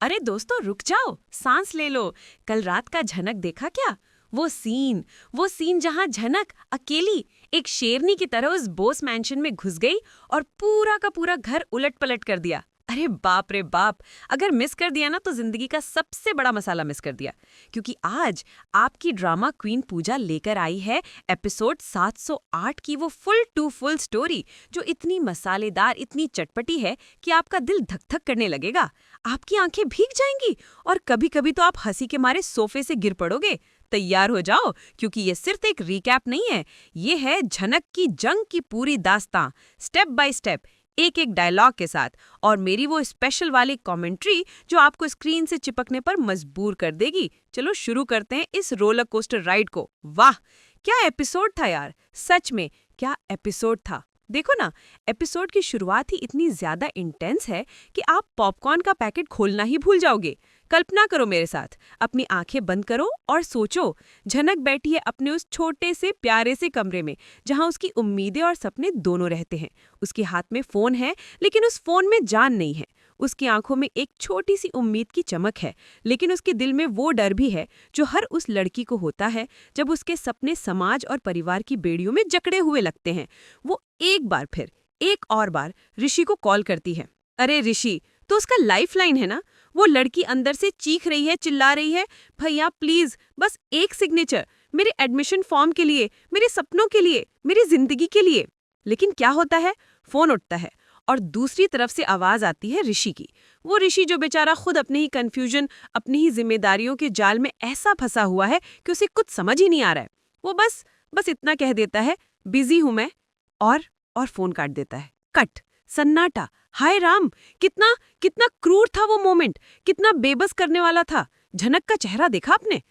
अरे दोस्तों रुक जाओ, सांस ले लो। कल रात का झनक देखा क्या? वो सीन जहां झनक अकेली एक शेरनी की तरह उस बोस मैंशन में घुस गई और पूरा का पूरा घर उलट-पलट कर दिया। अरे बाप रे बाप, अगर मिस कर दिया ना तो जिंदगी का सबसे बड़ा मसाला मिस कर दिया। क्योंकि आज आपकी ड्रामा क्वीन पूजा लेकर आई है एपिसोड 708 की वो फुल टू फुल स्टोरी, जो इतनी मसालेदार, इतनी चटपटी है कि आपका दिल धक-धक करने लगेगा, आपकी आंखें भीग जाएंगी और कभी-कभी तो आप हंसी के मारे सोफे से गिर पड़ोगे। तैयार हो जाओ, क्योंकि ये सिर्फ एक रिकैप नहीं है, ये है झनक की जंग की पूरी दास्तां, स्टेप बाय स्टेप, एक एक डायलॉग के साथ, और मेरी वो स्पेशल वाली कमेंट्री जो आपको स्क्रीन से चिपकने पर मजबूर कर देगी। चलो शुरू करते हैं इस रोलर कोस्टर राइड को। वाह, क्या एपिसोड था यार, सच में क्या एपिसोड था। देखो ना, एपिसोड की शुरुआत ही इतनी ज्यादा इंटेंस है कि आप पॉपकॉर्न का पैकेट खोलना ही भूल जाओगे। कल्पना करो मेरे साथ, अपनी आंखें बंद करो और सोचो, झनक बैठी है अपने उस छोटे से प्यारे से कमरे में जहां उसकी उम्मीदें और सपने दोनों रहते हैं। उसके हाथ में फोन है, लेकिन उस फोन में जान नहीं है। उसकी आंखों में एक छोटी सी उम्मीद की चमक है, लेकिन उसके दिल में वो डर भी है जो हर उस लड़की को होता है जब उसके सपने समाज और परिवार की बेड़ियों में जकड़े हुए लगते हैं। वो एक बार फिर, एक और बार ऋषि को कॉल करती है। अरे ऋषि तो उसका लाइफलाइन है ना। वो लड़की अंदर से चीख रही है, चिल्ला रही है, भैया प्लीज बस एक सिग्नेचर, मेरे एडमिशन फॉर्म के लिए, मेरे सपनों के लिए, मेरी जिंदगी के लिए। लेकिन क्या होता है, फोन उठता है और दूसरी तरफ से आवाज आती है ऋषि की। वो ऋषि जो बेचारा खुद अपने ही कंफ्यूजन, अपनी ही जिम्मेदारियों के जाल में ऐसा फंसा हुआ है कि उसे कुछ समझ ही नहीं आ रहा है। वो बस इतना कह देता है, बिजी हूं मैं, और फोन काट देता है। कट, सन्नाटा। हाय राम, कितना कितना क्रूर था वो मोमेंट, कितना बेबस करने वाला था। झनक का चेहरा देखा आपने?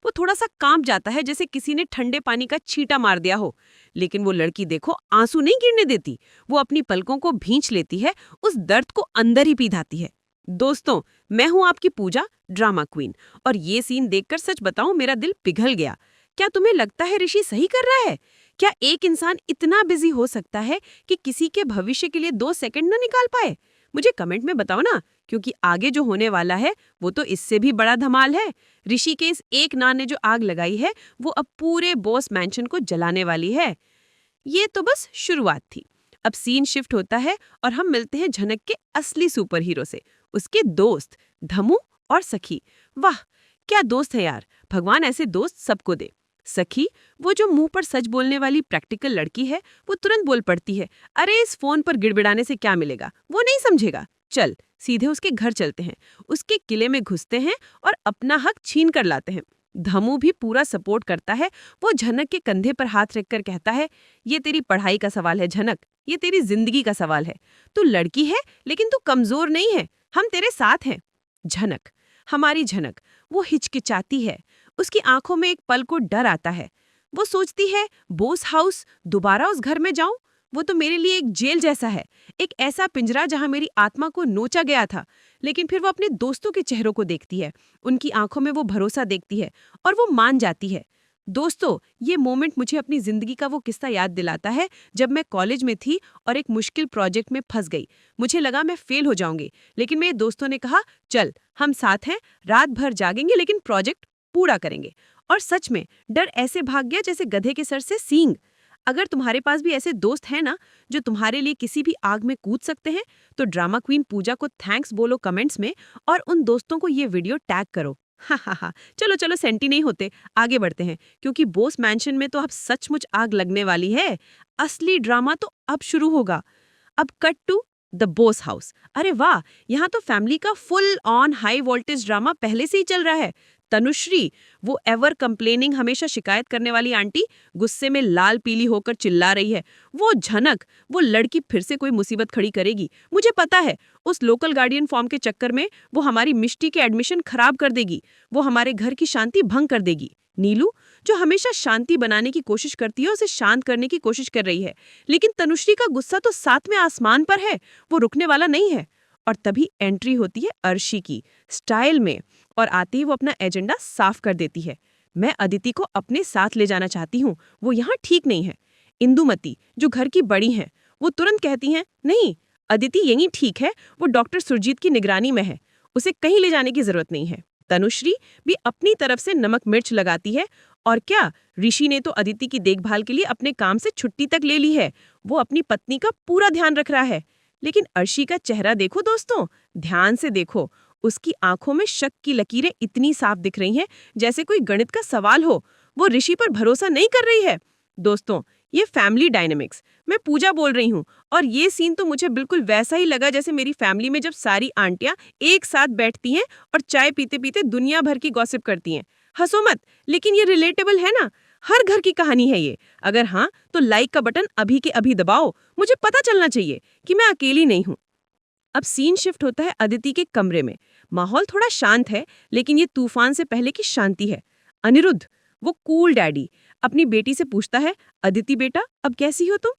वो थोड़ा सा कांप जाता है, जैसे किसी ने ठंडे पानी का छींटा मार दिया हो। लेकिन वो लड़की देखो, आंसू नहीं गिरने देती। वो अपनी पलकों को भींच लेती है, उस दर्द को अंदर ही पी जाती है। दोस्तों, मैं हूं आपकी पूजा, ड्रामा क्वीन, और ये सीन देखकर सच बताऊं मेरा दिल पिघल गया। क्या तुम्हें लगता है ऋषि सही कर रहा है? क्या एक इंसान इतना बिजी हो सकता है कि किसी के भविष्य के लिए 2 सेकंड न निकाल पाए? मुझे कमेंट में बताओ ना, क्योंकि आगे जो होने वाला है वो तो इससे भी बड़ा धमाल है। ऋषि के इस एक ना ने जो आग लगाई है, वो अब पूरे बॉस मैंशन को जलाने वाली है। ये तो बस शुरुआत थी। अब सीन शिफ्ट होता है और हम मिलते हैं झनक के असली सुपर हीरो से, उसके दोस्त धमू और सखी। वाह, क्या दोस्त है यार, भगवान ऐसे दोस्त सबको दे। सखी, वो जो मुंह पर सच बोलने वाली प्रैक्टिकल लड़की है, वो तुरंत बोल पड़ती है, अरे इस फोन पर गिड़बिड़ाने से क्या मिलेगा, वो नहीं समझेगा, चल सीधे उसके घर चलते हैं। उसके किले में घुसते हैं और अपना हक छीन कर लाते हैं। धमू भी पूरा सपोर्ट करता है। वो झनक के कंधे पर हाथ रखकर कहता है, ये तेरी पढ़ाई का सवाल है झनक, ये तेरी जिंदगी का सवाल है। तू लड़की है लेकिन तू कमजोर नहीं है, हम तेरे साथ हैं। झनक, हमारी झनक, वो हिचकिचाती है। उसकी आंखों में एक पल को डर आता है। वो सोचती है, बोस हाउस, दोबारा उस घर में जाऊं? वो तो मेरे लिए एक जेल जैसा है, एक ऐसा पिंजरा जहां मेरी आत्मा को नोचा गया था। लेकिन फिर वो अपने दोस्तों के चेहरों को देखती है, उनकी आंखों में वो भरोसा देखती है और वो मान जाती है। दोस्तों, ये मोमेंट मुझे अपनी जिंदगी का वो किस्सा याद दिलाता है जब मैं कॉलेज में थी और एक मुश्किल प्रोजेक्ट में फंस गई। मुझे लगा मैं फेल हो जाऊंगी, लेकिन मेरे दोस्तों ने कहा, चल हम साथ हैं, रात भर जागेंगे लेकिन प्रोजेक्ट पूरा करेंगे। और सच में डर ऐसे भाग गया जैसे गधे के सर से सींग। अगर तुम्हारे पास भी ऐसे दोस्त हैं ना, जो तुम्हारे लिए किसी भी आग में कूद सकते हैं, तो ड्रामा क्वीन पूजा को थैंक्स बोलो कमेंट्स में, और उन दोस्तों को ये वीडियो टैग करो। हा, चलो चलो सेंटी नहीं होते, आगे बढ़ते हैं, क्योंकि बोस मैंशन में तो अब सचमुच आग लगने वाली है। असली ड्रामा तो अब शुरू होगा। अब cut to the boss house. अरे वाह, यहाँ तो फैमिली का full on high voltage drama पहले से ही चल रहा है। तनुश्री, वो एवर कंप्लेनिंग, हमेशा शिकायत करने वाली आंटी, गुस्से में लाल पीली होकर चिल्ला रही है। वो झनक, वो लड़की फिर से कोई मुसीबत खड़ी करेगी, मुझे पता है। उस लोकल गार्डियन फॉर्म के चक्कर में वो हमारी मिष्टी के एडमिशन खराब कर देगी, वो हमारे घर की शांति भंग कर देगी। नीलू, जो हमेशा शांति बनाने की कोशिश करती है, उसे शांत करने की कोशिश कर रही है, लेकिन तनुश्री का गुस्सा तो 7वें आसमान पर है, वो रुकने वाला नहीं है। और तभी एंट्री होती है अर्शी की, स्टाइल में, और आते ही वो अपना एजेंडा साफ कर देती है। मैं अदिति को अपने साथ ले जाना चाहती हूँ, वो यहाँ ठीक नहीं है। इंदुमती, जो घर की बड़ी हैं, वो तुरंत कहती हैं, नहीं, अदिति यहीं ठीक है, वो डॉक्टर सुरजीत की निगरानी में है। उसे कहीं ले जाने की जरूरत नहीं है। तनुश्री भी अपनी तरफ से नमक मिर्च लगाती है। और क्या, ऋषि ने तो अदिति की देखभाल के लिए अपने काम से छुट्टी तक ले ली है। वो अपनी पत्नी का पूरा ध्यान रख रहा है। लेकिन अर्शी का चेहरा देखो दोस्तों, ध्यान से देखो। उसकी आंखों में शक की लकीरें इतनी साफ दिख रही हैं जैसे कोई गणित का सवाल हो। वो ऋषि पर भरोसा नहीं कर रही है। दोस्तों, ये फैमिली डायनेमिक्स, मैं पूजा बोल रही हूँ। और ये सीन तो मुझे बिल्कुल वैसा ही लगा जैसे मेरी फैमिली में जब सारी आंटियां एक साथ बैठती हैं और चाय पीते पीते दुनिया भर की गॉसिप करती हैं। हंसो मत, लेकिन ये रिलेटेबल है ना। हर घर की कहानी है ये। अगर हाँ, तो लाइक का बटन अभी के अभी दबाओ। मुझे पता चलना चाहिए कि मैं अकेली नहीं हूँ। अब सीन शिफ्ट होता है अदिति के कमरे में। माहौल थोड़ा शांत है, लेकिन ये तूफान से पहले की शांति है। अनिरुद्ध, वो कूल डैडी, अपनी बेटी से पूछता है, अदिति बेटा, अब कैसी हो तुम?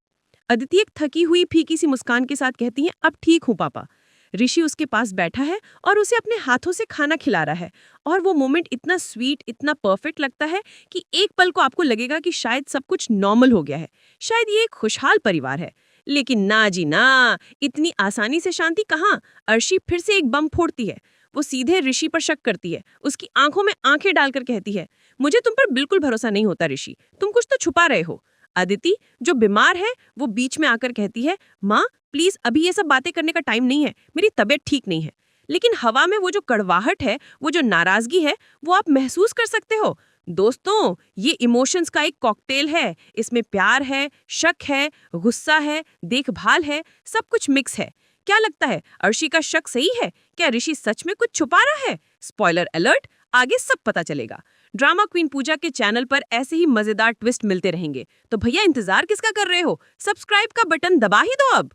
अदिति एक थकी हुई फीकी सी मुस्कान के साथ कहती है, अब ठीक हूँ पापा। ऋषि उसके पास बैठा है और उसे अपने हाथों से खाना खिला रहा है। और वो मोमेंट इतना स्वीट, इतना परफेक्ट लगता है कि एक पल को आपको लगेगा कि शायद सब कुछ नॉर्मल हो गया है, शायद ये एक खुशहाल परिवार है। लेकिन ना जी ना, इतनी आसानी से शांति कहाँ। अर्शी फिर से एक बम फोड़ती है। वो सीधे ऋषि पर शक करती है, उसकी आंखों में आंखें डालकर कहती है, मुझे तुम पर बिल्कुल भरोसा नहीं होता ऋषि, तुम कुछ तो छुपा रहे हो। अदिति, जो बीमार है, वो बीच में आकर कहती है, माँ प्लीज अभी ये सब बातें करने का टाइम नहीं है, मेरी तबीयत ठीक नहीं है। लेकिन हवा में वो जो कड़वाहट है, वो जो नाराजगी है, वो आप महसूस कर सकते हो। दोस्तों, ये इमोशंस का एक कॉकटेल है। इसमें प्यार है, शक है, गुस्सा है, देखभाल है, सब कुछ मिक्स है। क्या लगता है, अर्शी का शक सही है? क्या ऋषि सच में कुछ छुपा रहा है? स्पॉइलर अलर्ट, आगे सब पता चलेगा। ड्रामा क्वीन पूजा के चैनल पर ऐसे ही मजेदार ट्विस्ट मिलते रहेंगे। तो भैया इंतजार किसका कर रहे हो? सब्सक्राइब का बटन दबा ही दो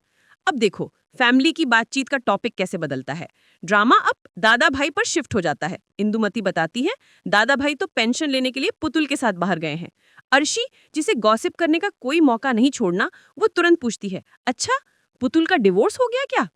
अब देखो फैमिली की बातचीत का टॉपिक कैसे बदलता है। ड्रामा अब दादा भाई पर शिफ्ट हो जाता है। इंदुमती बताती है, दादा भाई तो पेंशन लेने के लिए पुतुल के साथ बाहर गए हैं। अर्शी, जिसे गॉसिप करने का कोई मौका नहीं छोड़ना, वो तुरंत पूछती है, अच्छा पुतुल का डिवोर्स हो गया क्या?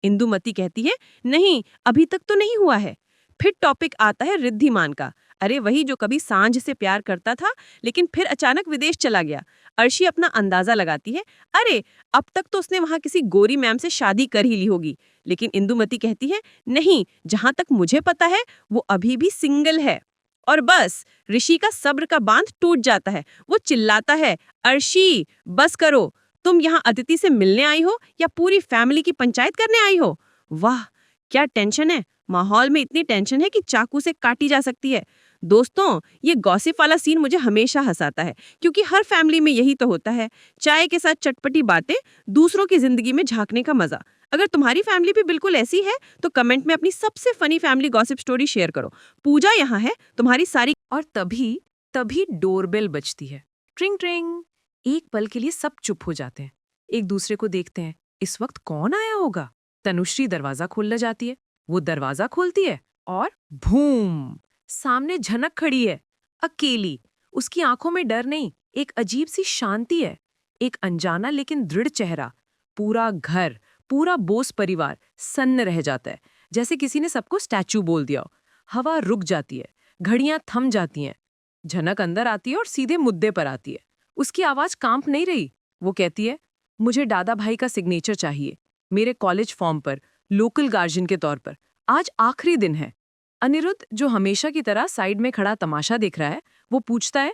इंदुमती कहती है, नहीं अभी तक तो नहीं हुआ है। फिर टॉपिक आता है रिद्धिमान का। अरे वही जो कभी सांझ से प्यार करता था, लेकिन फिर अचानक विदेश चला गया। अर्शी अपना अंदाजा लगाती है, अरे अब तक तो उसने वहां किसी गोरी मैम से शादी कर ही ली होगी। लेकिन इंदुमती कहती है, नहीं, जहां तक मुझे पता है वो अभी भी सिंगल है। और बस ऋषि का सब्र का बांध टूट जाता है। वो चिल्लाता है, अर्शी बस करो, तुम यहाँ अदिति से मिलने आई हो या पूरी फैमिली की पंचायत करने आई हो? वाह, क्या टेंशन है। माहौल में इतनी टेंशन है कि चाकू से काटी जा सकती है। दोस्तों, ये गॉसिप वाला सीन मुझे हमेशा हंसाता है, क्योंकि हर फैमिली में यही तो होता है, चाय के साथ चटपटी बातें, दूसरों की जिंदगी में झांकने का मजा। अगर तुम्हारी फैमिली भी बिल्कुल ऐसी है तो कमेंट में अपनी सबसे funny family gossip story share करो। पूजा यहाँ है तुम्हारी सारी। और तभी तभी डोरबेल बजती है। ट्रिंग ट्रिंग। एक पल के लिए सब चुप हो जाते हैं, एक दूसरे को देखते हैं। इस वक्त कौन आया होगा? तनुश्री दरवाजा खोलने जाती है। वो दरवाजा खोलती है और भूम, सामने झनक खड़ी है, अकेली। उसकी आंखों में डर नहीं, एक अजीब सी शांति है। एक अनजाना लेकिन दृढ़ चेहरा। पूरा घर, पूरा बोस परिवार सन्न रह जाता है, जैसे किसी ने सबको स्टैचू बोल दिया हो। हवा रुक जाती है, घड़ियां थम जाती हैं। झनक अंदर आती है और सीधे मुद्दे पर आती है। उसकी आवाज कांप नहीं रही। वो कहती है, मुझे दादा भाई का सिग्नेचर चाहिए, मेरे कॉलेज फॉर्म पर, लोकल गार्जियन के तौर पर। आज आखिरी दिन है। अनिरुद्ध, जो हमेशा की तरह साइड में खड़ा तमाशा देख रहा है, वो पूछता है,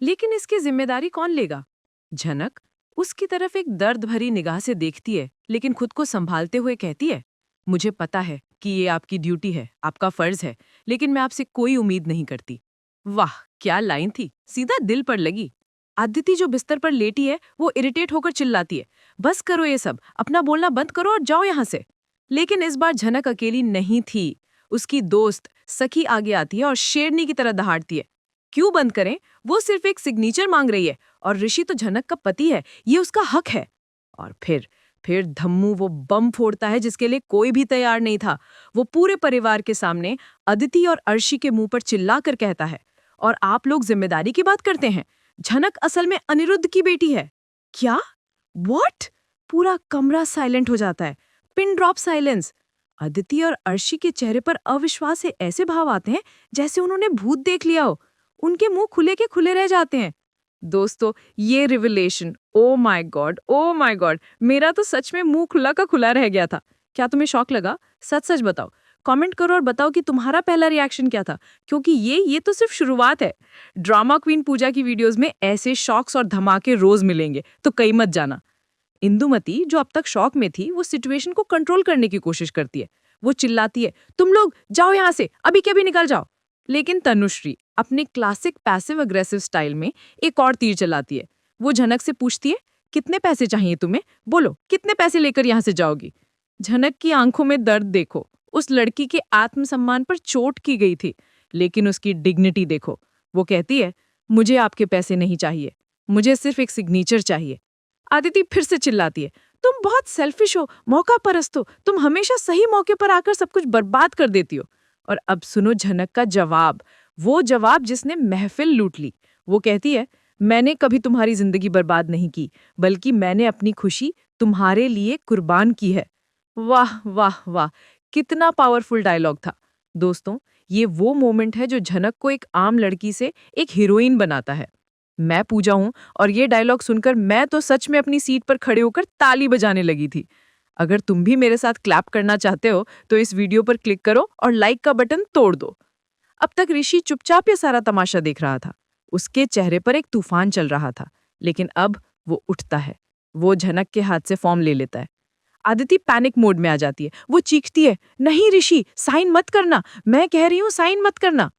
लेकिन इसकी जिम्मेदारी कौन लेगा? झनक उसकी तरफ एक दर्द भरी निगाह से देखती है, लेकिन खुद को संभालते हुए कहती है, मुझे पता है कि ये आपकी ड्यूटी है, आपका फर्ज है, लेकिन मैं आपसे कोई उम्मीद नहीं करती। वाह, क्या लाइन थी, सीधा दिल पर लगी। अदिति, जो बिस्तर पर लेटी है, वो इरिटेट होकर चिल्लाती है, बस करो ये सब, अपना बोलना बंद करो और जाओ यहाँ से। लेकिन इस बार झनक अकेली नहीं थी। उसकी दोस्त सखी आगे आती है और शेरनी की तरह दहाड़ती है, क्यों बंद करें, वो सिर्फ एक सिग्नेचर मांग रही है, और ऋषि तो झनक का पति है, ये उसका हक है। और फिर धम्मू वो बम फोड़ता है जिसके लिए कोई भी तैयार नहीं था। वो पूरे परिवार के सामने अदिति और अर्शी के मुंह पर चिल्लाकर कहता है, और आप लोग जिम्मेदारी की बात करते हैं, झनक असल में अनिरुद्ध की बेटी है। क्या? व्हाट? पूरा कमरा साइलेंट हो जाता है, पिन ड्रॉप साइलेंस। अदिति और अर्शी के चेहरे पर अविश्वास से ऐसे भाव आते हैं जैसे उन्होंने भूत देख लिया हो। उनके मुंह खुले के खुले रह जाते हैं। दोस्तों, ये रिविलेशन, ओ माय गॉड, मेरा तो सच में मुंह खुला का खुला रह गया था। क्या तुम्हें शॉक लगा? सच सच बताओ, कमेंट करो और बताओ कि तुम्हारा पहला रिएक्शन क्या था, क्योंकि ये तो सिर्फ शुरुआत है। ड्रामा क्वीन पूजा की वीडियोस में ऐसे शॉक्स और धमाके रोज मिलेंगे, तो कहीं मत जाना। इंदुमती, जो अब तक शॉक में थी, वो सिचुएशन को कंट्रोल करने की कोशिश करती है। वो चिल्लाती है, तुम लोग जाओ यहाँ से, अभी के अभी निकल जाओ। लेकिन तनुश्री अपने क्लासिक पैसिव अग्रेसिव स्टाइल में एक और तीर चलाती है। वो झनक से पूछती है, कितने पैसे चाहिए तुम्हें, बोलो कितने पैसे लेकर यहाँ से जाओगी। झनक की आंखों में दर्द देखो। उस लड़की के आत्मसम्मान पर चोट की गई थी, लेकिन उसकी डिग्निटी देखो। वो कहती है, मुझे आपके पैसे नहीं चाहिए, मुझे सिर्फ एक सिग्नेचर चाहिए। आदिति फिर से चिल्लाती है, तुम बहुत सेल्फिश हो, मौका परस्त हो, तुम हमेशा सही मौके पर आकर सब कुछ बर्बाद कर देती हो। और अब सुनो झनक का जवाब, वो जवाब जिसने महफिल लूट ली। वो कहती है, मैंने कभी तुम्हारी जिंदगी बर्बाद नहीं की, बल्कि मैंने अपनी खुशी तुम्हारे लिए कुर्बान की है। वाह वाह वाह, कितना पावरफुल डायलॉग था। दोस्तों, ये वो मोमेंट है जो झनक को एक आम लड़की से एक हीरोइन बनाता है। मैं पूजा हूं और ये डायलॉग सुनकर मैं तो सच में अपनी सीट पर खड़े होकर ताली बजाने लगी थी। अगर तुम भी मेरे साथ क्लैप करना चाहते हो तो इस वीडियो पर क्लिक करो और लाइक का बटन तोड़ दो। अब तक ऋषि चुपचाप ये सारा तमाशा देख रहा था। उसके चेहरे पर एक तूफान चल रहा था, लेकिन अब वो उठता है। वो झनक के हाथ से फॉर्म ले लेता है। आदिति पैनिक मोड में आ जाती है। वो चीखती है, नहीं ऋषि, साइन मत करना, मैं कह रही हूं साइन मत करना।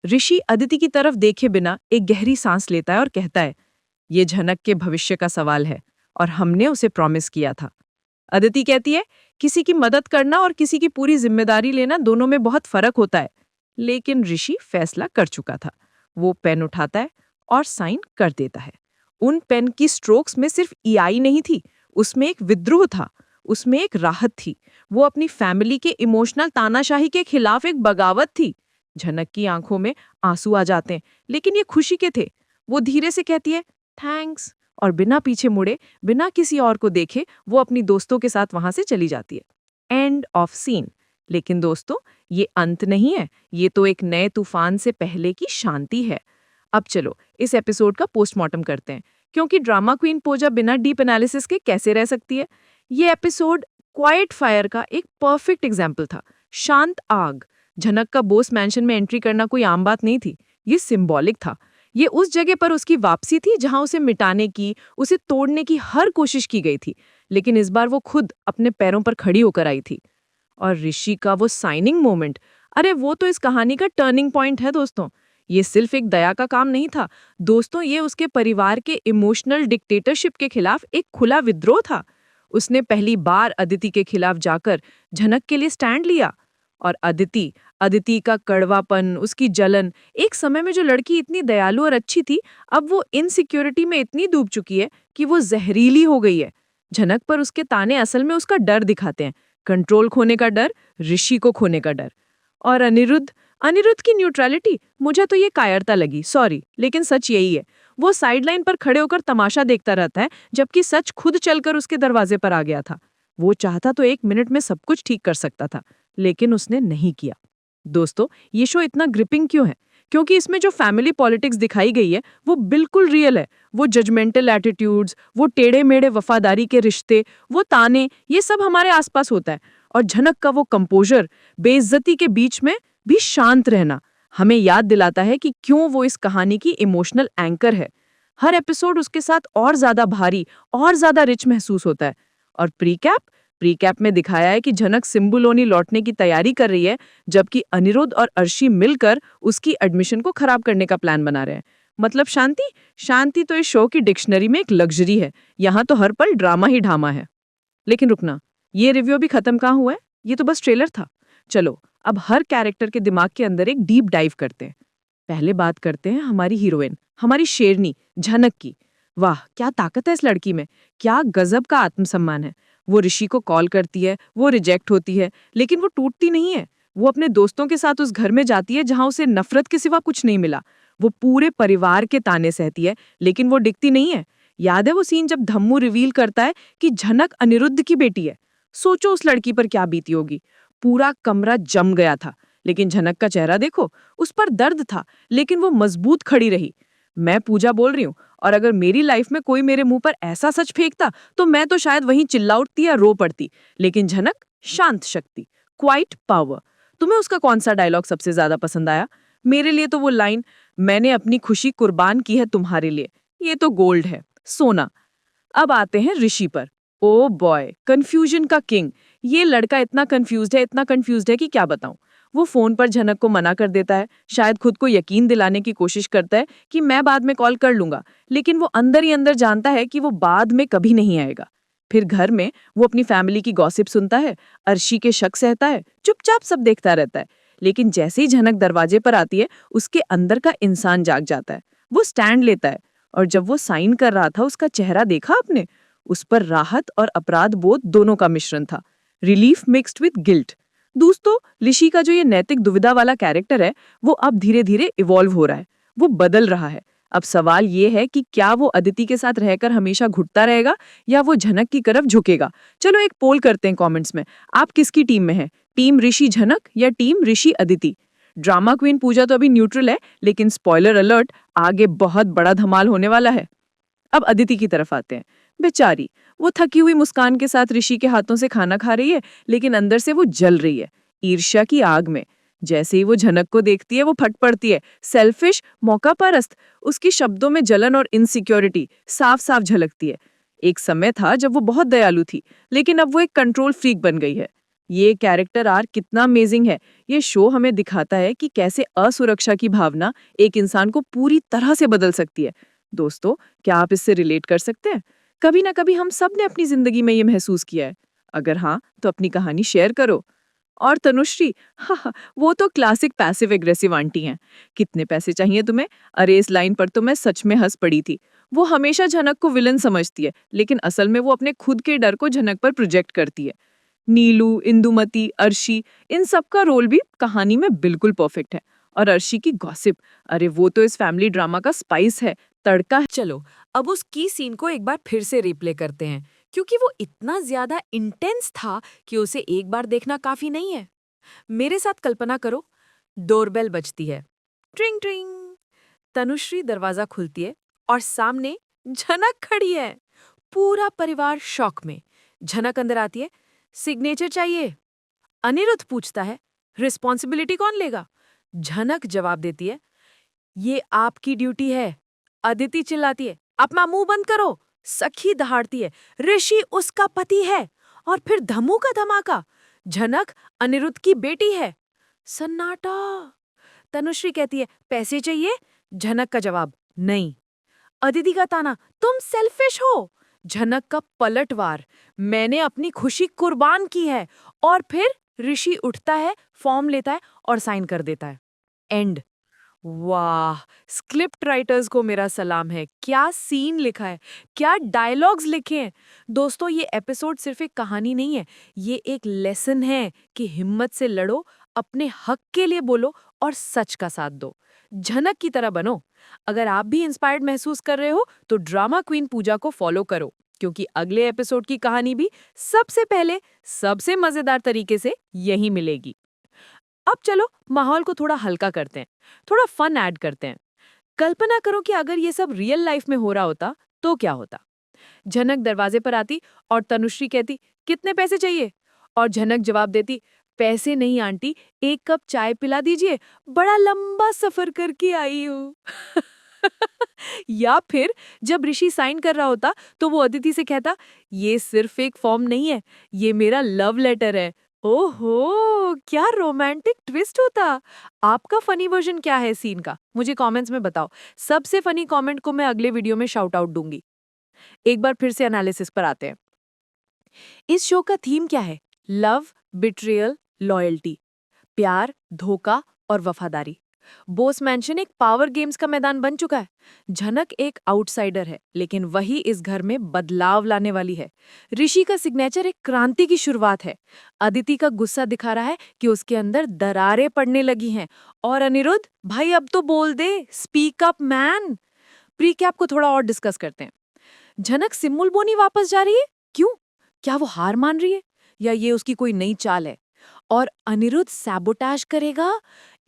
ऋषि अदिति की तरफ देखे बिना एक गहरी सांस लेता है और कहता है, ये झनक के भविष्य का सवाल है और हमने उसे प्रॉमिस किया था। अदिति कहती है, किसी की मदद करना और किसी की पूरी जिम्मेदारी लेना दोनों में बहुत फर्क होता है। लेकिन ऋषि फैसला कर चुका था। वो पेन उठाता है और साइन कर देता है। उन पेन की स्ट्रोक्स में सिर्फ ईआई नहीं थी, उसमें एक विद्रोह था, उसमें एक राहत थी। वो अपनी फैमिली के इमोशनल तानाशाही के खिलाफ एक बगावत थी। झनक की आंखों में आंसू आ जाते हैं, लेकिन ये खुशी के थे। वो धीरे से कहती है, थैंक्स, और बिना पीछे मुड़े, बिना किसी और को देखे, वो अपनी दोस्तों के साथ वहां से चली जाती है। End of scene. लेकिन दोस्तों, ये अंत नहीं है, ये तो एक नए तूफान से पहले की शांति है। अब चलो इस एपिसोड का पोस्टमार्टम करते हैं, क्योंकि ड्रामा क्वीन पूजा बिना डीप एनालिसिस के कैसे रह सकती है। ये एपिसोड क्वाइट फायर का एक परफेक्ट एग्जाम्पल था। शांत आग। झनक का बोस मैंशन में एंट्री करना कोई आम बात नहीं थी, ये सिंबॉलिक था। ये उस जगह पर उसकी वापसी थी जहां उसे मिटाने की, उसे तोड़ने की हर कोशिश की गई थी, लेकिन इस बार वो खुद अपने पैरों पर खड़ी होकर आई थी। और ऋषि का वो साइनिंग मोमेंट, अरे वो तो इस कहानी का टर्निंग पॉइंट है दोस्तों। ये सिर्फ एक दया का काम नहीं था दोस्तों, ये उसके परिवार के इमोशनल डिक्टेटरशिप के खिलाफ एक खुला विद्रोह था। उसने पहली बार अदिति के खिलाफ जाकर झनक के लिए स्टैंड लिया। और अदिति का कड़वापन, उसकी जलन, एक समय में जो लड़की इतनी दयालु और अच्छी थी, अब वो इनसिक्योरिटी में इतनी डूब चुकी है कि वो जहरीली हो गई है। झनक पर उसके ताने असल में उसका डर दिखाते हैं, कंट्रोल खोने का डर, ऋषि को खोने का डर। और अनिरुद्ध की न्यूट्रलिटी, मुझे तो ये कायरता लगी, सॉरी, लेकिन सच यही है। वो साइडलाइन पर खड़े होकर तमाशा देखता रहता है, जबकि सच खुद चलकर उसके दरवाजे पर आ गया था। वो चाहता तो 1 मिनट में सब कुछ ठीक कर सकता था, लेकिन उसने नहीं किया। दोस्तों, ये शो इतना ग्रिपिंग क्यों है? क्योंकि इसमें जो फैमिली पॉलिटिक्स दिखाई गई है वो बिल्कुल रियल है। वो जजमेंटल एटीट्यूड्स, वो टेढ़े मेढ़े वफादारी के रिश्ते, वो ताने, ये सब हमारे आसपास होता है। और झनक का वो कंपोजर, बेइज्जती के बीच में भी शांत रहना, हमें याद दिलाता है कि क्यों वो इस कहानी की इमोशनल एंकर है। हर एपिसोड उसके साथ और ज्यादा भारी, और ज्यादा रिच महसूस होता है। और प्रीकैप में दिखाया है कि झनक सिम्बुलोनी लौटने की तैयारी कर रही है, जबकि अनिरुद्ध और अर्शी मिलकर उसकी एडमिशन को खराब करने का प्लान बना रहे हैं। मतलब शांति तो इस शो की डिक्शनरी में एक लग्जरी है। यहाँ तो हर पल ड्रामा ही ड्रामा है। लेकिन रुकना, ये रिव्यू भी खत्म कहाँ हुआ है? ये तो बस ट्रेलर था। चलो अब हर कैरेक्टर के दिमाग के अंदर एक डीप डाइव करते हैं। पहले बात करते हैं हमारी हीरोइन, हमारी शेरनी झनक की। वाह, क्या ताकत है इस लड़की में, क्या गजब का आत्मसम्मान है। वो ऋषि को कॉल करती है, वो रिजेक्ट होती है, लेकिन वो टूटती नहीं है। वो अपने दोस्तों के साथ उस घर में जाती है जहां उसे नफरत के सिवा कुछ नहीं मिला। वो पूरे परिवार के ताने सहती है, लेकिन वो डिगती नहीं है। याद है वो सीन जब धम्मू रिवील करता है कि झनक अनिरुद्ध की बेटी है? सोचो उस लड़की पर क्या बीती होगी। पूरा कमरा जम गया था, लेकिन झनक का चेहरा देखो, उस पर दर्द था, लेकिन वो मजबूत खड़ी रही। मैं पूजा बोल रही हूँ, और अगर मेरी लाइफ में कोई मेरे मुंह पर ऐसा सच फेंकता तो मैं तो शायद वहीं चिल्ला उठती या रो पड़ती। लेकिन झनक शांत शक्ति, क्वाइट पावर। तुम्हें उसका कौन सा डायलॉग सबसे ज्यादा पसंद आया? मेरे लिए तो वो लाइन, मैंने अपनी खुशी कुर्बान की है तुम्हारे लिए, ये तो गोल्ड है, सोना। अब आते हैं ऋषि पर। ओ बॉय, कंफ्यूजन का किंग। ये लड़का इतना कंफ्यूज्ड है कि क्या बताऊं। वो फोन पर झनक को मना कर देता है, शायद खुद को यकीन दिलाने की कोशिश करता है कि मैं बाद में कॉल कर लूंगा, लेकिन वो अंदर ही अंदर जानता है कि वो बाद में कभी नहीं आएगा। फिर घर में वो अपनी फैमिली की गॉसिप सुनता है, अर्शी के शक सहता है, चुपचाप सब देखता रहता है। लेकिन जैसे ही झनक दरवाजे पर आती है, उसके अंदर का इंसान जाग जाता है। वो स्टैंड लेता है, और जब वो साइन कर रहा था, उसका चेहरा देखा आपने? उस पर राहत और अपराध बोध दोनों का मिश्रण था, रिलीफ मिक्स्ड विद गिल्ट। दोस्तों, ऋषि का जो ये नैतिक दुविधा वाला कैरेक्टर है, वो अब धीरे धीरे इवॉल्व हो रहा है, वो बदल रहा है। अब सवाल ये है कि क्या वो अदिति के साथ रहकर हमेशा घुटता रहेगा या वो झनक की तरफ झुकेगा। चलो एक पोल करते हैं कमेंट्स में, आप किसकी टीम में हैं? टीम ऋषि झनक या टीम ऋषि अदिति? ड्रामा क्वीन पूजा तो अभी न्यूट्रल है, लेकिन स्पॉइलर अलर्ट, आगे बहुत बड़ा धमाल होने वाला है। अब अदिति की तरफ आते हैं। बेचारी, वो थकी हुई मुस्कान के साथ ऋषि के हाथों से खाना खा रही है, लेकिन अंदर से वो जल रही है, ईर्ष्या की आग में। जैसे ही वो झनक को देखती है, वो फट पड़ती है। सेल्फिश, मौका परस्त, उसकी शब्दों में जलन और इनसिक्योरिटी साफ साफ झलकती है। एक समय था जब वो बहुत दयालु थी, लेकिन अब वो एक कंट्रोल फ्रीक बन गई है। ये कैरेक्टर आर्क कितना अमेजिंग है। ये शो हमें दिखाता है कि कैसे असुरक्षा की भावना एक इंसान को पूरी तरह से बदल सकती है। दोस्तों, क्या आप इससे रिलेट कर सकते हैं? कभी ना कभी हम सब ने अपनी जिंदगी में ये महसूस किया है। अगर हाँ, तो अपनी कहानी शेयर करो। और तनुश्री, हाँ, वो तो क्लासिक पैसिव एग्रेसिव आंटी हैं। कितने पैसे चाहिए तुम्हें? अरे इस लाइन पर तो मैं सच में हंस पड़ी थी। वो हमेशा झनक को विलन समझती है, लेकिन असल में वो अपने खुद के डर को झनक पर प्रोजेक्ट करती है। नीलू, इंदुमती, अर्शी, इन सब का रोल भी कहानी में बिल्कुल परफेक्ट है। और अर्शी की गॉसिप, अरे वो तो इस फैमिली ड्रामा का स्पाइस है, तड़का है। चलो, अब उस की सीन को एक बार फिर से रिप्ले करते हैं, क्योंकि वो इतना ज्यादा इंटेंस था कि उसे एक बार देखना काफी नहीं है। मेरे साथ कल्पना करो, डोरबेल बजती है, ट्रिंग ट्रिंग। तनुश्री दरवाजा खुलती है और सामने झनक खड़ी है, पूरा परिवार शॉक में। झनक अंदर आती है, सिग्नेचर चाहिए। अनिरुद्ध पूछता है, रिस्पॉन्सिबिलिटी कौन लेगा? झनक जवाब देती है, ये आपकी ड्यूटी है। अदिति चिल्लाती है, अपना मुंह बंद करो। सखी दहाड़ती है, ऋषि उसका पति है। और फिर धमू का धमाका, झनक अनिरुद्ध की बेटी है। सन्नाटा। तनुश्री कहती है, पैसे चाहिए? झनक का जवाब, नहीं। अदिति का ताना, तुम सेल्फिश हो। झनक का पलटवार, मैंने अपनी खुशी कुर्बान की है। और फिर ऋषि उठता है, फॉर्म लेता है और साइन कर देता है। एंड। वाह, स्क्रिप्ट राइटर्स को मेरा सलाम है। क्या सीन लिखा है, क्या डायलॉग्स लिखे हैं। दोस्तों, ये एपिसोड सिर्फ एक कहानी नहीं है, ये एक लेसन है कि हिम्मत से लड़ो, अपने हक के लिए बोलो और सच का साथ दो। झनक की तरह बनो। अगर आप भी इंस्पायर्ड महसूस कर रहे हो तो ड्रामा क्वीन पूजा को फॉलो करो, क्योंकि अगले एपिसोड की कहानी भी सबसे पहले सबसे मजेदार तरीके से यही मिलेगी। अब चलो माहौल को थोड़ा हल्का करते हैं, थोड़ा फन ऐड करते हैं। कल्पना करो कि अगर ये सब रियल लाइफ में हो रहा होता तो क्या होता। झनक दरवाजे पर आती और तनुश्री कहती, कितने पैसे चाहिए? और झनक जवाब देती, पैसे नहीं आंटी, एक कप चाय पिला दीजिए, बड़ा लंबा सफर करके आई हूँ। या फिर जब ऋषि साइन कर रहा होता तो वो अदिति से कहता, ये सिर्फ एक फॉर्म नहीं है, ये मेरा लव लेटर है। ओहो, क्या रोमांटिक ट्विस्ट होता। आपका फनी वर्जन क्या है सीन का, मुझे कमेंट्स में बताओ। सबसे फनी कमेंट को मैं अगले वीडियो में शाउट आउट दूंगी। एक बार फिर से एनालिसिस पर आते हैं। इस शो का थीम क्या है? लव, बिट्रियल, लॉयल्टी, प्यार, धोखा और वफादारी। बोस मैंशन एक पावर गेम्स का मैदान बन चुका है। झनक एक आउटसाइडर है, लेकिन वही इस घर में बदलाव लाने वाली है। ऋषि का सिग्नेचर एक क्रांति की शुरुआत है। अदिति का गुस्सा दिखा रहा है कि उसके अंदर दरारें पड़ने लगी हैं। और अनिरुद्ध, भाई अब तो बोल दे, स्पीक अप मैन। प्रीकैप को थोड़ा और डिस्कस करते हैं। झनक सिमुल बोनी वापस जा रही है, क्यों? क्या वो हार मान रही है या ये उसकी कोई नई चाल है? और अनिरुद्ध सैबोटाज करेगा?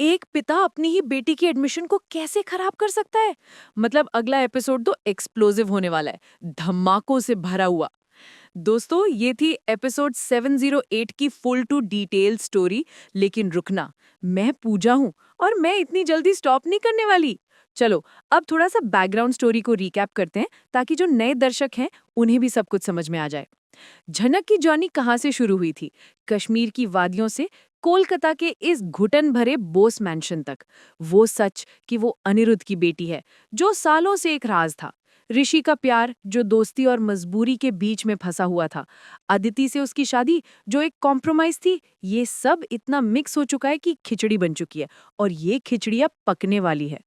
एक पिता अपनी ही बेटी की एडमिशन को कैसे खराब कर सकता है? मतलब अगला एपिसोड तो एक्सप्लोसिव होने वाला है, धमाकों से भरा हुआ। दोस्तों, ये थी एपिसोड 708 की फुल टू डिटेल स्टोरी। लेकिन रुकना, मैं पूजा हूँ और मैं इतनी जल्दी स्टॉप नहीं करने वाली। चलो, अब थोड़ा सा बैकग्राउंड स्टोरी को रिकैप करते हैं ताकि जो नए दर्शक हैं उन्हें भी सब कुछ समझ में आ जाए। झनक की जर्नी कहाँ से शुरू हुई थी? कश्मीर की वादियों से कोलकाता के इस घुटन भरे बोस मैंशन तक। वो सच कि वो अनिरुद्ध की बेटी है, जो सालों से एक राज था। ऋषि का प्यार, जो दोस्ती और मजबूरी के बीच में फंसा हुआ था। अदिति से उसकी शादी, जो एक कॉम्प्रोमाइज थी। ये सब इतना मिक्स हो चुका है कि खिचड़ी बन चुकी है, और ये खिचड़ी अब पकने वाली है।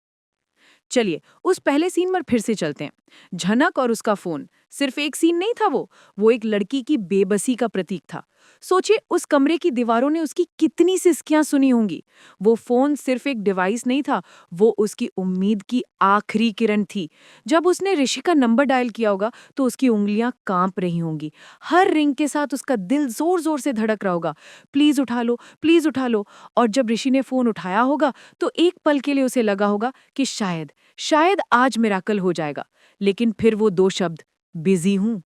चलिए, उस पहले सीन पर फिर से चलते हैं। झनक और उसका फोन सिर्फ एक सीन नहीं था, वो एक लड़की की बेबसी का प्रतीक था। सोचिए, उस कमरे की दीवारों ने उसकी कितनी सिसकियां सुनी होंगी। वो फोन सिर्फ एक डिवाइस नहीं था, वो उसकी उम्मीद की आखिरी किरण थी। जब उसने ऋषि का नंबर डायल किया होगा तो उसकी उंगलियां कांप रही होंगी। हर रिंग के साथ उसका दिल जोर जोर से धड़क रहा होगा, प्लीज उठा लो, प्लीज उठा लो। और जब ऋषि ने फोन उठाया होगा तो एक पल के लिए उसे लगा होगा कि शायद आज मिराकल हो जाएगा। लेकिन फिर वो दो शब्द, बिजी हूं,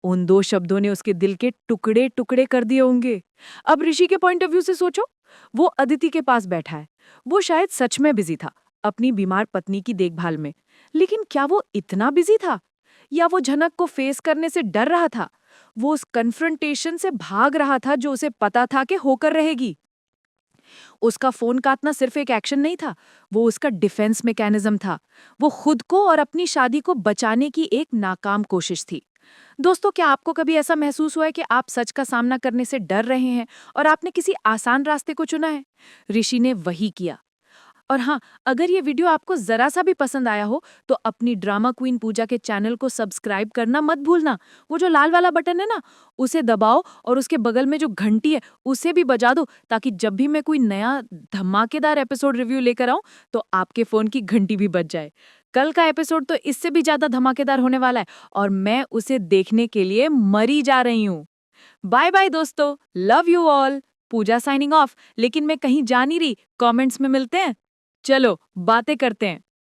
उन दो शब्दों ने उसके दिल के टुकड़े टुकड़े कर दिए होंगे। अब ऋषि के पॉइंट ऑफ व्यू से सोचो, वो अदिति के पास बैठा है। वो शायद सच में बिजी था अपनी बीमार पत्नी की देखभाल में। लेकिन क्या वो इतना बिजी था, या वो झनक को फेस करने से डर रहा था? वो उस कन्फ्रंटेशन से भाग रहा था जो उसे पता था कि होकर रहेगी। उसका फोन काटना सिर्फ एक एक्शन नहीं था, वो उसका डिफेंस मैकेनिज्म था। वो खुद को और अपनी शादी को बचाने की एक नाकाम कोशिश थी। दोस्तों, क्या आपको कभी ऐसा महसूस हुआ है कि आप सच का सामना करने से डर रहे हैं और आपने किसी आसान रास्ते को चुना है? ऋषि ने वही किया। और हाँ, अगर ये वीडियो आपको जरा सा भी पसंद आया हो तो अपनी ड्रामा क्वीन पूजा के चैनल को सब्सक्राइब करना मत भूलना। वो जो लाल वाला बटन है ना, उसे दबाओ और उसके बगल में जो घंटी है उसे भी बजा दो, ताकि जब भी मैं कोई नया धमाकेदार एपिसोड रिव्यू लेकर आऊं तो आपके फोन की घंटी भी बज जाए। कल का एपिसोड तो इससे भी ज्यादा धमाकेदार होने वाला है और मैं उसे देखने के लिए मरी जा रही हूँ। बाय बाय दोस्तों, love you all. Pooja signing off, लेकिन मैं कहीं जा नहीं रही, कमेंट्स में मिलते हैं। चलो, बातें करते हैं।